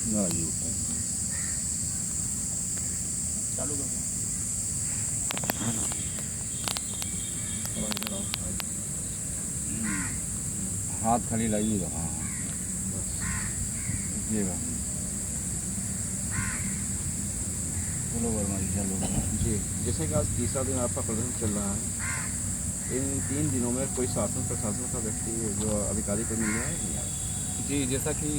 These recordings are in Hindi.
चालू कर हाथ खाली लाइए। हाँ ये चलो वर्मा जी चलो जी। जैसे कि आज तीसरा दिन आपका प्रदर्शन चल रहा है, इन 3 दिनों में कोई शासन प्रशासन का व्यक्ति जो अधिकारी को मिल रहा है नहीं आया? जी, जैसा कि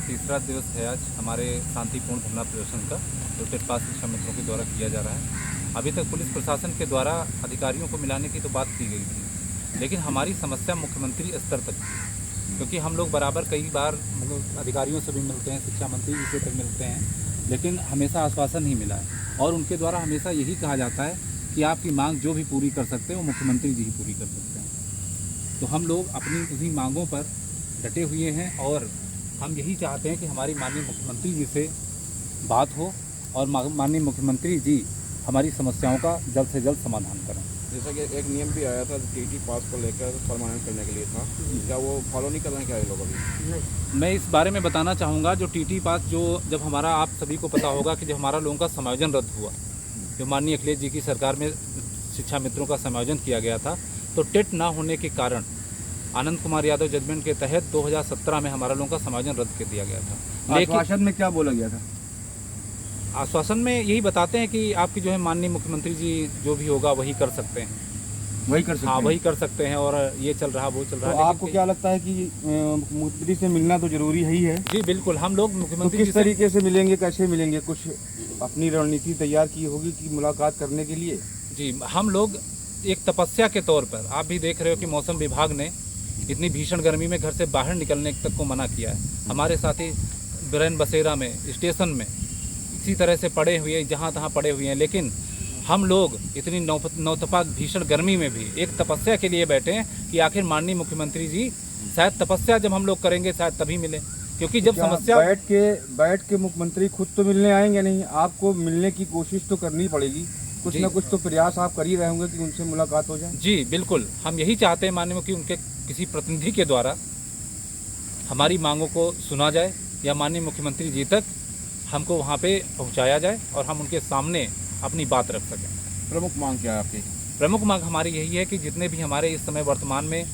तीसरा दिवस है आज हमारे शांतिपूर्ण धरना प्रदर्शन का, जो टेट पास शिक्षा मित्रों के द्वारा किया जा रहा है। अभी तक पुलिस प्रशासन के द्वारा अधिकारियों को मिलाने की तो बात की गई थी, लेकिन हमारी समस्या मुख्यमंत्री स्तर तक थी, क्योंकि हम लोग बराबर कई बार अधिकारियों से भी मिलते हैं, शिक्षा मंत्री जी से तक मिलते हैं, लेकिन हमेशा आश्वासन नहीं मिला है। और उनके द्वारा हमेशा यही कहा जाता है कि आपकी मांग जो भी पूरी कर सकते हैं वो मुख्यमंत्री जी ही पूरी कर सकते हैं। तो हम लोग अपनी उसी मांगों पर डटे हुए हैं और हम यही चाहते हैं कि हमारी माननीय मुख्यमंत्री जी से बात हो और माननीय मुख्यमंत्री जी हमारी समस्याओं का जल्द से जल्द समाधान करें। जैसा कि एक नियम भी आया था टीटी पास को लेकर परमानेंट करने के लिए था, क्या वो फॉलो नहीं कर रहे हैं क्या ये लोग अभी? मैं इस बारे में बताना चाहूँगा, जो टीटी पास जो जब हमारा, आप सभी को पता होगा कि जब हमारा लोगों का समायोजन रद्द हुआ, जो माननीय अखिलेश जी की सरकार में शिक्षा मित्रों का समायोजन किया गया था, तो टेट ना होने के कारण आनंद कुमार यादव जजमेंट के तहत 2017 में हमारा लोगों का समायोजन रद्द कर दिया गया था। लेकिन आश्वासन में क्या बोला गया था? आश्वासन में यही बताते हैं कि आपकी जो है माननीय मुख्यमंत्री जी जो भी होगा वही कर सकते हैं, वही कर सकते हाँ हैं। वही कर सकते हैं, और ये चल रहा वो चल रहा तो है। आपको क्या लगता है कि मुख्यमंत्री से मिलना तो जरूरी ही है? जी बिल्कुल, हम लोग तो मुख्यमंत्री किस जी से तरीके से मिलेंगे, कैसे मिलेंगे? कुछ अपनी रणनीति तैयार की होगी कि मुलाकात करने के लिए? जी, हम लोग एक तपस्या के तौर पर, आप भी देख रहे हो कि मौसम विभाग ने इतनी भीषण गर्मी में घर से बाहर निकलने तक को मना किया है। हमारे साथी बिरैन बसेरा में, स्टेशन में इसी तरह से पड़े हुए, जहाँ तहाँ पड़े हुए हैं, लेकिन हम लोग इतनी नौतपा भीषण गर्मी में भी एक तपस्या के लिए बैठे हैं कि आखिर माननीय मुख्यमंत्री जी शायद तपस्या जब हम लोग करेंगे शायद तभी मिले, क्योंकि जब समस्या बैठ के मुख्यमंत्री खुद तो मिलने आएंगे नहीं, आपको मिलने की कोशिश तो करनी पड़ेगी। कुछ ना कुछ तो प्रयास आप कर ही रहे होंगे कि उनसे मुलाकात हो जाए। जी बिल्कुल, हम यही चाहते हैं माननीय कि उनके किसी प्रतिनिधि के द्वारा हमारी मांगों को सुना जाए या माननीय मुख्यमंत्री जी तक हमको वहाँ पे पहुँचाया जाए और हम उनके सामने अपनी बात रख सकें। प्रमुख मांग क्या है आपकी? प्रमुख मांग हमारी यही है कि जितने भी हमारे इस समय वर्तमान में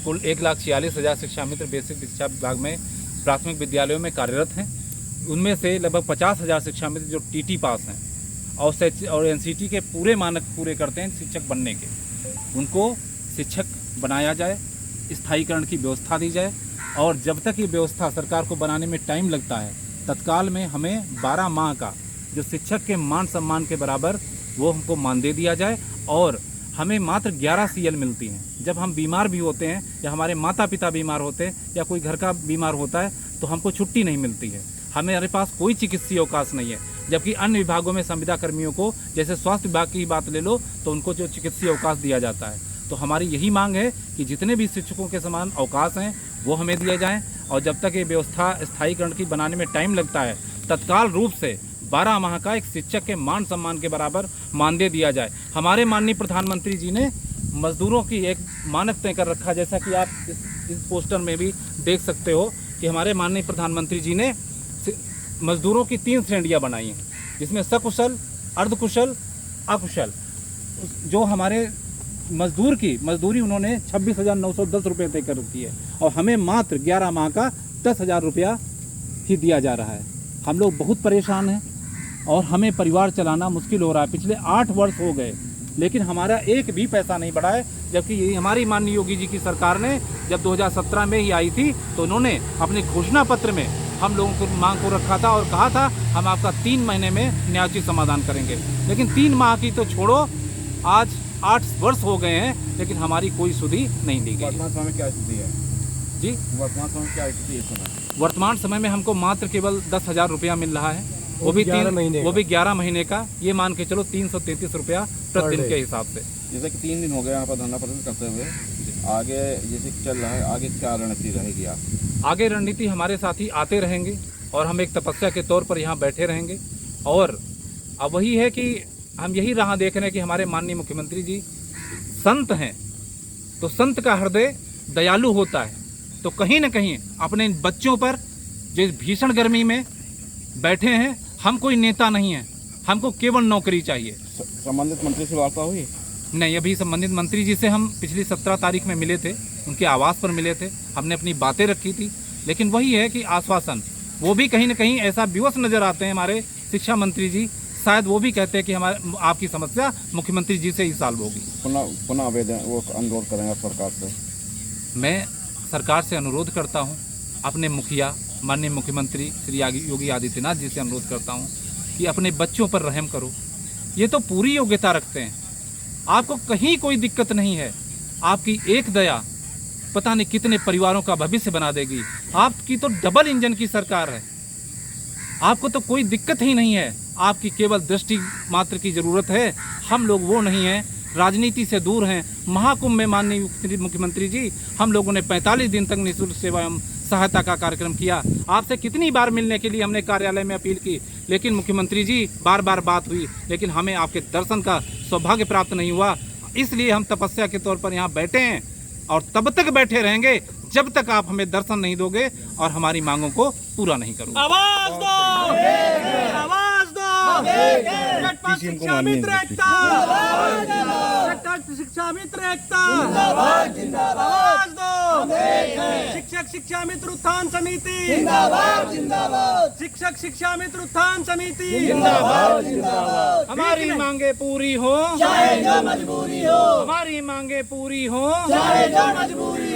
कुल 1,46,000 शिक्षा मित्र बेसिक शिक्षा विभाग में प्राथमिक विद्यालयों में कार्यरत हैं, उनमें से लगभग 50,000 शिक्षा मित्र जो टीटी पास हैं और एनसीटी के पूरे मानक पूरे करते हैं शिक्षक बनने के, उनको शिक्षक बनाया जाए, स्थायीकरण की व्यवस्था दी जाए, और जब तक ये व्यवस्था सरकार को बनाने में टाइम लगता है, तत्काल में हमें 12 माह का जो शिक्षक के मान सम्मान के बराबर वो हमको मानदेय दिया जाए, और हमें मात्र 11 CL मिलती हैं। जब हम बीमार भी होते हैं या हमारे माता पिता बीमार होते हैं या कोई घर का बीमार होता है तो हमको छुट्टी नहीं मिलती है, हमारे पास कोई चिकित्सीय अवकाश नहीं है, जबकि अन्य विभागों में संविदा कर्मियों को, जैसे स्वास्थ्य विभाग की बात ले लो, तो उनको जो चिकित्सीय अवकाश दिया जाता है। तो हमारी यही मांग है कि जितने भी शिक्षकों के समान अवकाश हैं वो हमें दिए जाएं, और जब तक ये व्यवस्था स्थायीकरण की बनाने में टाइम लगता है, तत्काल रूप से 12 माह का एक शिक्षक के मान सम्मान के बराबर मानदेय दिया जाए। हमारे माननीय प्रधानमंत्री जी ने मजदूरों की एक मानक तय कर रखा, जैसा कि आप इस पोस्टर में भी देख सकते हो कि हमारे माननीय प्रधानमंत्री जी ने मजदूरों की 3 श्रेणियाँ बनाई हैं, जिसमें सकुशल, अर्धकुशल, अकुशल। जो हमारे मजदूर की मजदूरी उन्होंने 26,910 रुपये तय कर रखी है, और हमें मात्र 11 माह का 10,000 रुपया ही दिया जा रहा है। हम लोग बहुत परेशान हैं और हमें परिवार चलाना मुश्किल हो रहा है। पिछले 8 वर्ष हो गए, लेकिन हमारा एक भी पैसा नहीं बढ़ा है, जबकि ये हमारी माननीय योगी जी की सरकार ने जब 2017 में ही आई थी तो उन्होंने अपने घोषणा पत्र में हम लोगों को मांग को रखा था और कहा था हम आपका 3 महीने में न्यायोचित समाधान करेंगे, लेकिन 3 माह की तो छोड़ो, आज 8 वर्ष हो गए हैं, लेकिन हमारी कोई सुधि नहीं दी गई। वर्तमान समय में क्या स्थिति है जी? वर्तमान समय क्या स्थिति है? वर्तमान समय में हमको मात्र केवल 10,000 रुपया मिल रहा है, वो भी 11 महीने का। ये मान के चलो 333 रुपया प्रतिदिन के हिसाब से। जैसे कि 3 दिन हो गए यहाँ पर धरना प्रदर्शन करते हुए, आगे जैसे चल रहा है, आगे क्या रणनीति रहेगी आप? आगे रणनीति हमारे साथी आते रहेंगे और हम एक तपस्या के तौर पर यहाँ बैठे रहेंगे, और अब वही है कि हम यही राह देख रहे हैं कि हमारे माननीय मुख्यमंत्री जी संत हैं, तो संत का हृदय दयालु होता है, तो कहीं न कहीं अपने बच्चों पर जो भीषण गर्मी में बैठे हैं। हम कोई नेता नहीं है, हमको केवल नौकरी चाहिए। संबंधित मंत्री से वार्ता हुई? नहीं, अभी संबंधित मंत्री जी से हम पिछली 17 तारीख में मिले थे, उनके आवास पर मिले थे, हमने अपनी बातें रखी थी। लेकिन वही है कि आश्वासन, वो भी कहीं ना कहीं ऐसा विवश नजर आते हैं हमारे शिक्षा मंत्री जी। शायद वो भी कहते हैं कि हमारे आपकी समस्या मुख्यमंत्री जी से ही सॉल्व होगी। पुनः आवेदन वो अनुरोध करेंगे सरकार से। मैं सरकार से अनुरोध करता हूं, अपने मुखिया माननीय मुख्यमंत्री श्री योगी आदित्यनाथ जी से अनुरोध करता हूं कि अपने बच्चों पर रहम करो। ये तो पूरी योग्यता रखते हैं, आपको कहीं कोई दिक्कत नहीं है। आपकी एक दया पता नहीं कितने परिवारों का भविष्य बना देगी। आपकी तो डबल इंजन की सरकार है, आपको तो कोई दिक्कत ही नहीं है। आपकी केवल दृष्टि मात्र की जरूरत है। हम लोग वो नहीं हैं, राजनीति से दूर हैं। महाकुंभ में माननीय मुख्यमंत्री जी, हम लोगों ने 45 दिन तक निःशुल्क सेवा एवं सहायता का कार्यक्रम किया। आपसे कितनी बार मिलने के लिए हमने कार्यालय में अपील की, लेकिन मुख्यमंत्री जी बार बार बात हुई, लेकिन हमें आपके दर्शन का सौभाग्य प्राप्त नहीं हुआ। इसलिए हम तपस्या के तौर पर यहाँ बैठे हैं और तब तक बैठे रहेंगे जब तक आप हमें दर्शन नहीं दोगे और हमारी मांगों को पूरा नहीं करोगे। आवाज दो, आवाज दो। चटपट शिक्षा मित्र एकता, चटपट शिक्षा मित्र एकता, आवाज दो। शिक्षक शिक्षा मित्र उत्थान समिति जिंदाबाद, जिंदाबाद। शिक्षक शिक्षा मित्र उत्थान समिति जिंदाबाद, जिंदाबाद। हमारी मांगे पूरी हो चाहे जो मजबूरी हो, हमारी मांगे पूरी हो चाहे जो मजबूरी हो।